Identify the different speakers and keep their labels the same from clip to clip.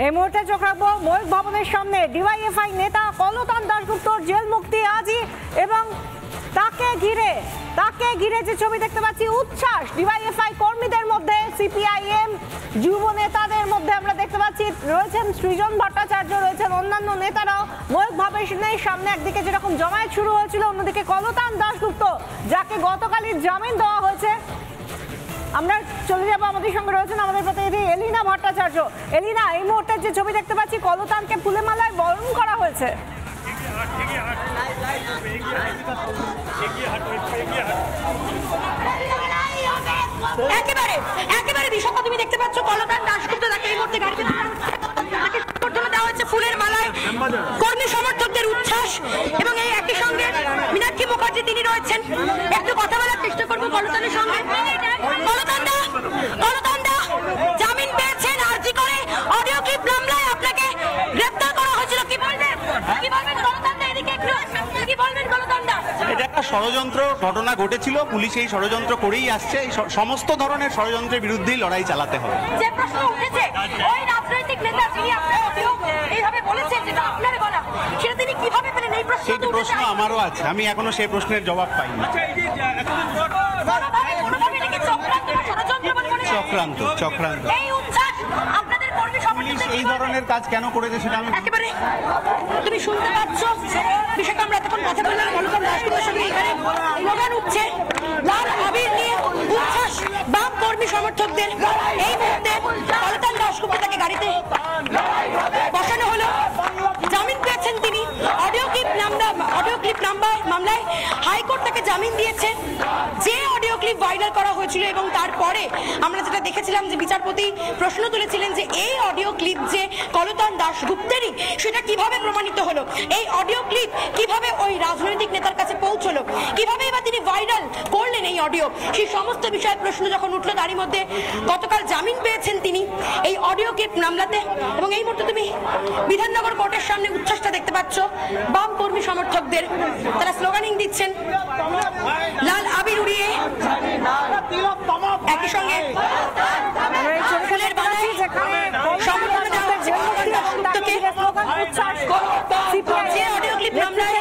Speaker 1: এই মুহূর্তে চোখ রাখবো ময়ূখ ভবনের সামনে। ডিওয়াইএফআই নেতা কলতান দাশগুপ্তর জেল মুক্তি আজই, এবং তাকে ঘিরে যে ছবি দেখতে পাচ্ছি, উচ্ছ্বাস ডিওয়াইএফআই কর্মীদের মধ্যে, সিপিআইএম যুব নেতাদের মধ্যে আমরা দেখতে পাচ্ছি। রয়েছেন সৃজন ভট্টাচার্য, রয়েছেন অন্যান্য নেতারাও ময়ূখ ভবনের সামনে। একদিকে যেরকম জমায়েত শুরু হয়েছিল, অন্যদিকে কলতান দাশগুপ্ত, যাকে গতকালই জামিন দেওয়া হয়েছে। আমরা চলে যাবো, আমাদের সঙ্গে রয়েছেন আমাদের প্রতিনিধি এলিনা ভট্টাচার্য। এলিনা, এই মুহূর্তে যে ছবি দেখতে পাচ্ছি, কলতানকে ফুলে মালায় বরণ করা হয়েছে।
Speaker 2: একেবারে বিষয়টা তুমি দেখতে পাচ্ছ, কলতান দাশগুপ্ত তাকে এই মুহূর্তে গাড়িতে দেওয়া হয়েছে ফুলের মালায়। কর্মী সমর্থকদের উচ্ছ্বাস, এবং এই একই সঙ্গে মীনাক্ষী মুখার্জি তিনি রয়েছেন। একটু কথা বলার চেষ্টা করবো কলতানের সঙ্গে। কলতান দা জামিন পেয়েছেন আরজি করে অডিও ক্লিপ মামলায়, আপনাকে গ্রেফতার করা হয়েছিল, কি বলবেন কলতান দা? এদিকে একটু কি বলবেন কলতান দা?
Speaker 3: এটা একটা ষড়যন্ত্র ঘটনা ঘটেছিল, পুলিশ এই ষড়যন্ত্র করেই আসছে। এই সমস্ত ধরনের ষড়যন্ত্রের বিরুদ্ধেই লড়াই চালাতে হবে।
Speaker 2: যে প্রশ্ন উঠেছে, ওই রাজনৈতিক নেতা যিনি আপনার অভিযোগ এইভাবে বলেছেন, যেটা আপনার বলা, সেটা তিনি কিভাবে পেলেন? এই প্রশ্ন
Speaker 3: আমারও আছে, আমি এখনো সেই প্রশ্নের জবাব পাইনি। চক্রান্ত এই ধরনের কাজ কেন করেছে সেটা আমি
Speaker 2: একেবারে তুমি শুনতে পাচ্ছ। বিষয়টা আমরা এতক্ষণ কথা বললাম কলতান দাশগুপ্তের সঙ্গে। এখানে স্লোগান উঠছে, লাল আবির নিয়ে উচ্ছ্বাস বাম কর্মী সমর্থকদের। এই মুহূর্তে কলতান দাশগুপ্ত তাকে গাড়িতে বসানো হলো, জামিন পেয়েছেন তিনি। অডিও ক্লিপ মামলায় হাইকোর্ট তাকে জামিন দিয়েছে। যে অডিও ক্লিপ ভাইরাল করা হয়েছিল, এবং তারপরে আমরা যেটা দেখেছিলাম যে বিচারপতি প্রশ্ন তুলেছিলেন যে এই অডিও ক্লিপ যে কলতান দাশগুপ্তেরই, সেটা কিভাবে প্রমাণিত হলো? এই অডিও ক্লিপ কিভাবে ওই রাজনৈতিক নেতার কাছে পৌঁছলো? কিভাবে এবার তিনি ভাইরাল করলেন এই অডিও? সেই সমস্ত বিষয়ে প্রশ্ন যখন উঠলো, তারই মধ্যে গতকাল জামিন পেয়েছেন তিনি এই অডিও ক্লিপ মামলাতে। এবং এই মুহূর্তে তুমি বিধাননগর কোর্টের সামনে উচ্ছ্বাসটা দেখতে পাচ্ছ বাম কর্মী সমর্থকদের। তারা স্লোগানিং দিচ্ছেন, লাল আবির উড়িয়ে, একই সঙ্গে ফুলের মালায় সমর্থন দেওয়া হচ্ছে কলতান দাশগুপ্তকে। যে অডিও ক্লিপ মামলায়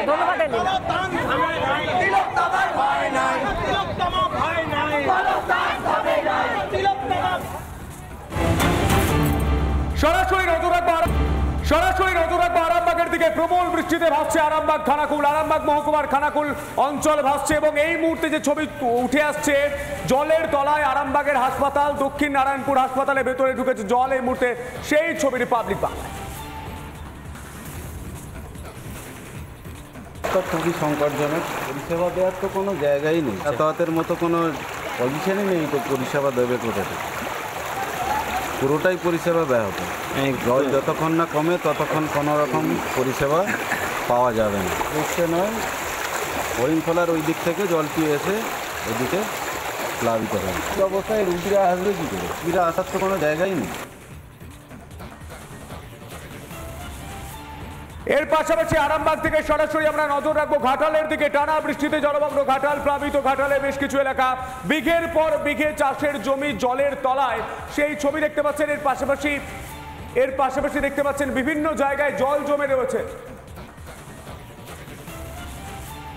Speaker 1: ধন্যবাদ এলিনা।
Speaker 4: সরাসরি নজর রাখবো আরামবাগের দিকে। প্রবল বৃষ্টিতে ভাসছে আরামবাগ খানাকুল, আরামবাগ মহকুমার খানাকুল অঞ্চল ভাসছে, এবং এই মুহূর্তে যে ছবি উঠে আসছে, জলের তলায় আরামবাগের হাসপাতাল, দক্ষিণ নারায়ণপুর হাসপাতালে ভেতরে ঢুকেছে জল এই মুহূর্তে। সেই ছবি রিপাবলিক বাংলায়।
Speaker 5: খুবই সংকটজনক। পরিষেবা দেওয়ার তো কোনো জায়গাই নেই, যাতায়াতের মতো কোনো পজিশনই নেই, তো পরিষেবা দেবে কোথা থেকে? পুরোটাই পরিষেবা ব্যাহত। জল যতক্ষণ না কমে ততক্ষণ কোনো রকম পরিষেবা পাওয়া যাবে না। বুঝতে নয়, হরিণখোলার ওই দিক থেকে জল পেয়ে এসে ওইদিকে প্লাবিত হয়। এই অবস্থায় রুগীরা আসবে কী করে? রুগীরা আসার তো কোনো জায়গাই নেই।
Speaker 4: এর পাশাপাশি আরামবাগ থেকে সরাসরি আমরা নজর রাখবো ঘাটালের দিকে। টানা বৃষ্টিতে জলমগ্ন ঘাটাল, প্লাবিত ঘাটালে বেশ কিছু এলাকা, বিঘের পর বিঘে চাষের জমি জলের তলায়, সেই ছবি দেখতে পাচ্ছেন। এর পাশাপাশি দেখতে পাচ্ছেন বিভিন্ন জায়গায় জল জমে রয়েছে।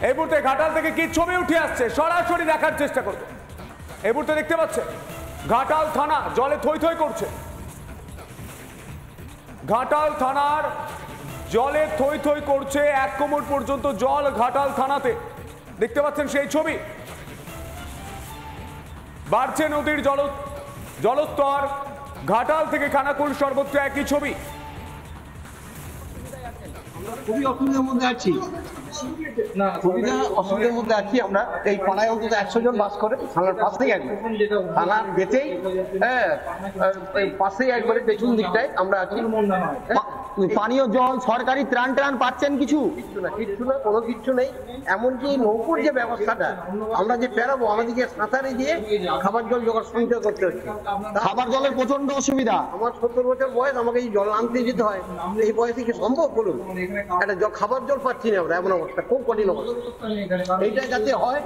Speaker 4: এই মুহূর্তে ঘাটাল থেকে কি ছবি উঠে আসছে সরাসরি দেখার চেষ্টা করব। এই মুহূর্তে দেখতে পাচ্ছেন ঘাটাল থানা জলে থই থই করছে। ঘাটাল থানার জলে থই থই করছে, 1 কোমর পর্যন্ত জল ঘাটাল থানাতে। দেখতে পাচ্ছেন সেই ছবি। বাড়ছে নদীর জলস্তর। ঘাটাল থেকে খানাকুল সর্বত্র একই ছবি।
Speaker 6: খুবই অসুবিধার মধ্যে আছি, অসুবিধার মধ্যে আছি আমরা। এই পাড়ায় অন্তত 100 জন বাস করে। থানার পাশেই একবার, থানার গেটেই, পাশেই একবারে পেছন দিকটায় আমরা আছি। পানীয় জল, সরকারি ত্রাণ পাচ্ছেন? কিচ্ছু না, কোনো কিচ্ছু নেই। এমনকি নৌকোর যে ব্যবস্থাটা, আমরা যে পেরাবো, আমাদেরকে সাঁতারে দিয়ে খাবার জল জোগাড় সঞ্চয় করতে হচ্ছে। খাবার জলের প্রচন্ড অসুবিধা। আমার 70 বছর বয়স, আমাকে এই জল আনতে যেতে হয়। এই বয়সে কি সম্ভব বলুন? একটা খাবার জল পাচ্ছি না আমরা, এমন অবস্থা। অবস্থা, খুব কঠিন অবস্থা। এইটা যাতে হয়,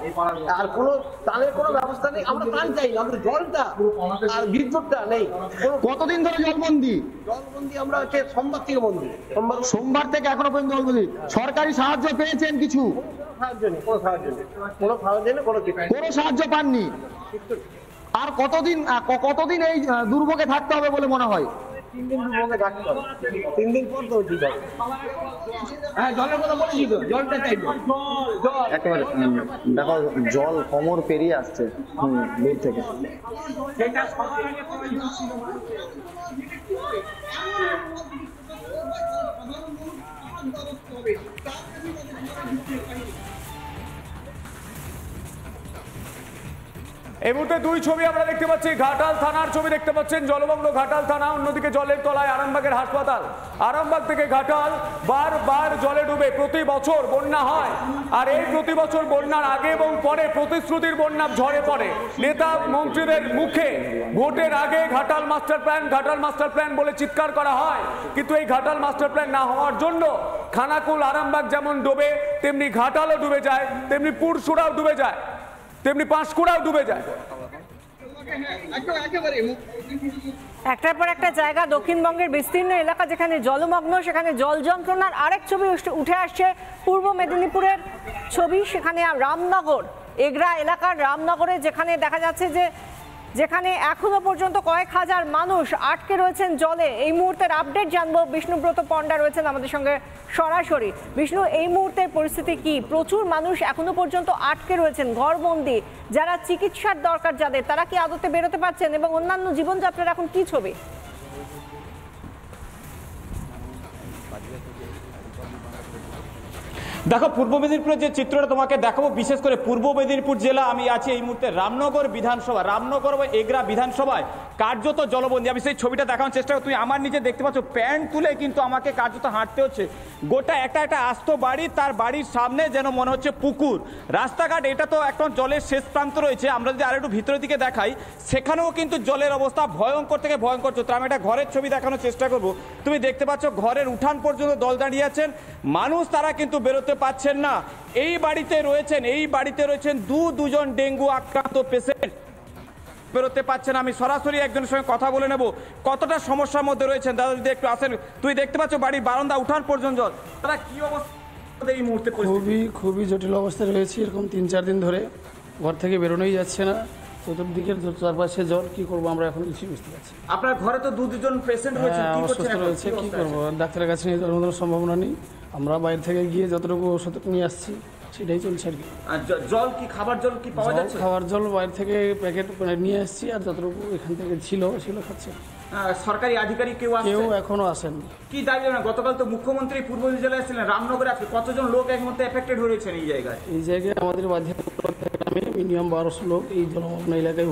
Speaker 6: আর কোনো ত্রাণের কোনো ব্যবস্থা নেই। আমরা ত্রাণ চাই না, আমরা জলটা আর বিদ্যুৎটা নেই।
Speaker 7: কতদিন ধরে জলবন্দি?
Speaker 6: জলবন্দি আমরা হচ্ছে সোমবার থেকে বন্দি।
Speaker 7: সোমবার থেকে এখনো পর্যন্ত জলবন্দি। সরকারি সাহায্য পেয়েছেন কিছু?
Speaker 6: কোনো সাহায্য নেই, কোনো
Speaker 7: সাহায্য পাননি। আর কতদিন এই দুর্ভোগে থাকতে হবে বলে মনে হয়?
Speaker 6: 3 দিন দুর্ভোগে থাকতে হবে, 3 দিন পর তো ঠিক হবে। হ্যাঁ, জলের কথা বলেছি তো, জলটা চাইবো।
Speaker 7: একেবারে দেখো জল কোমর পেরিয়ে আসছে দূর থেকে।
Speaker 4: এই মুহূর্তে দুই ছবি আমরা দেখতে পাচ্ছি। ঘাটাল থানার ছবি দেখতে পাচ্ছেন, জলমগ্ন ঘাটাল থানা, অন্যদিকে জলের তলায় আরামবাগের হাসপাতাল। আরামবাগ থেকে ঘাটাল বারবার জলে ডুবে প্রতি বছর বন্যা হয়, আর এই প্রতি বছর বন্যার আগে এবং পরে প্রতিশ্রুতির বন্যা ঝরে পড়ে নেতা মন্ত্রীদের মুখে। ভোটের আগে ঘাটাল মাস্টার প্ল্যান বলে চিৎকার করা হয়, কিন্তু এই ঘাটাল মাস্টার প্ল্যান না হওয়ার জন্য খানাকুল আরামবাগ যেমন ডুবে, তেমনি ঘাটালও ডুবে যায়, তেমনি পুরসুরাও ডুবে যায়, তেমনি পাঁশকুড়াও ডুবে যায়।
Speaker 1: একটার পর একটা জায়গা দক্ষিণবঙ্গের বিস্তীর্ণ এলাকা যেখানে জলমগ্ন, সেখানে জল যন্ত্রণার আরেক ছবি উঠে আসছে পূর্ব মেদিনীপুরের ছবি। সেখানে রামনগর, এগরা এলাকার রামনগরে, যেখানে দেখা যাচ্ছে যে যেখানে এখনো পর্যন্ত কয়েক হাজার মানুষ আটকে রয়েছেন জলে। এই মুহূর্তের আপডেট জানবো, বিষ্ণুব্রত পণ্ডা রয়েছেন আমাদের সঙ্গে সরাসরি। বিষ্ণু, এই মুহূর্তের পরিস্থিতি কি? প্রচুর মানুষ এখনো পর্যন্ত আটকে রয়েছেন ঘরবন্দি, যারা চিকিৎসার দরকার যাদের, তারা কি আদতে বেরোতে পারছেন, এবং অন্যান্য জীবনযাত্রার এখন কি ছবি?
Speaker 8: দেখো, পূর্ব মেদিনীপুরের যে চিত্রটা তোমাকে দেখাবো, বিশেষ করে পূর্ব মেদিনীপুর জেলা আমি আছি এই মুহূর্তে রামনগর ও এগরা বিধানসভায় কার্যত জলবন্দী। আমি সেই ছবিটা দেখানোর চেষ্টা করি। তুমি আমার নিচে দেখতে পাচ্ছ, প্যান্ট তুলে কিন্তু আমাকে কার্যত হাঁটতে হচ্ছে। গোটা একটা আস্ত বাড়ি, তার বাড়ির সামনে যেন মনে হচ্ছে পুকুর, রাস্তাঘাট। এটা তো এখন জলের শেষ প্রান্ত রয়েছে। আমরা যদি আর একটু ভিতরের দিকে দেখাই, সেখানেও কিন্তু জলের অবস্থা ভয়ঙ্কর থেকে ভয়ঙ্কর চিত্র। আমি একটা ঘরের ছবি দেখানোর চেষ্টা করব। তুমি দেখতে পাচ্ছ ঘরের উঠান পর্যন্ত দল দাঁড়িয়ে আছেন মানুষ, তারা কিন্তু বেরোতে পাচ্ছেন না। এই বাড়িতে রয়েছেন দুজন ডেঙ্গু আক্রান্ত পেশেন্ট, বেরোতে পাচ্ছেন। আমি সরাসরি একজনের সঙ্গে কথা বলে নেব, কতটা সমস্যার মধ্যে রয়েছেন। দাদা যদি একটু আসেন। তুই দেখতে পাচ্ছ বাড়ির বারান্দা উঠান পর্যন্ত জল, তারা কি অবস্থা এই মুহূর্তে?
Speaker 9: খুবই জটিল অবস্থায় রয়েছে। এরকম 3-4 দিন ধরে ঘর থেকে বেরোনোই যাচ্ছে না, চতুর্দিকের চারপাশে জল। কি করবো আমরা এখন কিছুই বুঝতে পারছি।
Speaker 8: আপনার ঘরে তো দুজন পেশেন্ট
Speaker 9: রয়েছে, কি করবো? ডাক্তারের কাছে নিয়ে যাওয়ার মতো সম্ভাবনা নেই। আমরা বাইরে থেকে গিয়ে যতটুকু ওষুধ নিয়ে আসছি সেটাই চলছে আর কি।
Speaker 8: জল কি খাবার জল কি পাওয়া যাচ্ছে?
Speaker 9: খাবার জল বাইরে থেকে প্যাকেট নিয়ে আসছি, আর যতটুকু এখান থেকে ছিল খাচ্ছে।
Speaker 8: সরকারি আধিকারিক কেউ
Speaker 9: এখনো আসেন।
Speaker 8: কি দাবি? গতকাল তো মুখ্যমন্ত্রী পূর্ব জেলায় এসেছিলেন, রামনগরে আছে। কতজন লোক এক মুহূর্তে এফেক্টেড হয়েছেন এই জায়গায়?
Speaker 9: আমাদের গ্রামে মিনিমাম 1200 লোক এই জলমগ্ন এলাকায়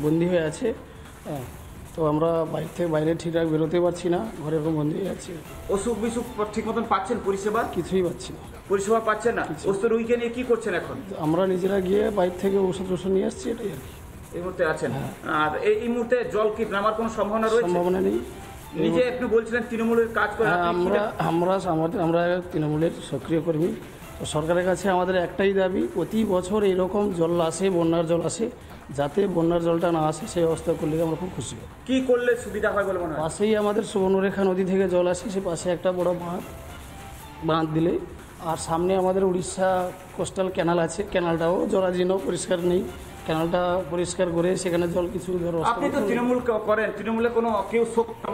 Speaker 9: বন্দী হয়ে আছে। তো আমরা বাইরে ঠিকঠাক বেরোতে পারছি না, ঘরে এরকম বন্দী হয়ে আছি।
Speaker 8: অসুখ বিসুখ ঠিক মতন পাচ্ছেন? পরিষেবা কিছুই
Speaker 9: পাচ্ছি না।
Speaker 8: পরিষেবা পাচ্ছেন না? অসুখ রোগীকে নিয়ে কি করছেন এখন?
Speaker 9: আমরা নিজেরা গিয়ে বাইরে থেকে ওষুধ নিয়ে আসছি, এটাই আর কি।
Speaker 8: এই মুহূর্তে আছেন। আর এই মুহূর্তে জল কি নামার কোনো সম্ভাবনা রয়েছে?
Speaker 9: সম্ভাবনা নেই।
Speaker 8: নিজে আপনি বলছিলেন তৃণমূলের কাজ করে।
Speaker 9: আমরা তৃণমূলের সক্রিয় কর্মী। তো সরকারের কাছে আমাদের একটাই দাবি, প্রতি বছর এরকম জল আসে, বন্যার জল আসে, যাতে বন্যার জলটা না আসে সেই ব্যবস্থা করলে আমরা খুব খুশি হই।
Speaker 8: কি করলে সুবিধা হয় বলে মনে হয়?
Speaker 9: পাশেই আমাদের সুবর্ণরেখা নদী থেকে জল আসে, সে পাশে একটা বড় বাঁধ দিলে, আর সামনে আমাদের উড়িষ্যা কোস্টাল ক্যানাল আছে, ক্যানালটাও জরাজীর্ণ, পরিষ্কার নেই। ক্যানালটা পরিষ্কার করে সেখানে জল কিছু।
Speaker 8: আপনি তো তৃণমূল করেন, তৃণমূলে কোনো কেউ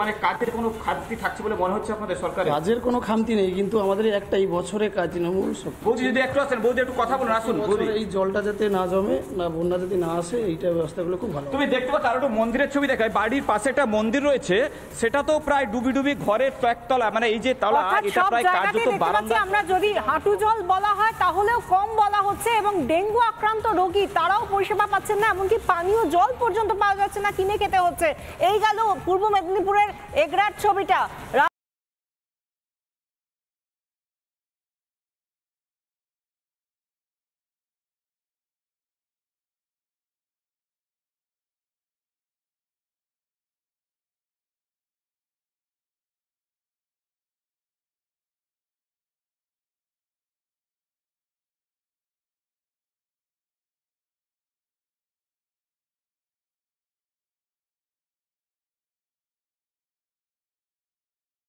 Speaker 8: মানে কাজের কোনো খামতি থাকছে বলে মনে হচ্ছে আপনাদের সরকারে?
Speaker 9: কাজের কোনো খামতি নেই, কিন্তু আমাদের একটাই বছরে কাজ তৃণমূল।
Speaker 8: বৌদি যদি একটু আসেন, বৌদি একটু কথা বলুন, আসুন।
Speaker 9: এই জলটা যাতে না জমে, না বন্যা যদি না আসে, এইটা ব্যবস্থাগুলো খুব ভালো।
Speaker 8: তুমি দেখতে পাচ্ছ, আর একটু মন্দিরের ছবি দেখায়, বাড়ির পাশে একটা মন্দির রয়েছে, সেটা তো প্রায় ডুবি ঘরের একতলা, মানে এই যে তলা, এটা প্রায় কার্যত বারান্দা।
Speaker 1: আমরা যদি হাঁটু জল বলা হয় তাহলেও কম বলা হচ্ছে, এবং ডেঙ্গু আক্রান্ত রোগী তারাও পরিষেবা পাচ্ছেন না, এমনকি পানীয় জল পর্যন্ত পাওয়া যাচ্ছে না, কিনে খেতে হচ্ছে। এই গেল পূর্ব মেদিনীপুরের এগরার ছবিটা।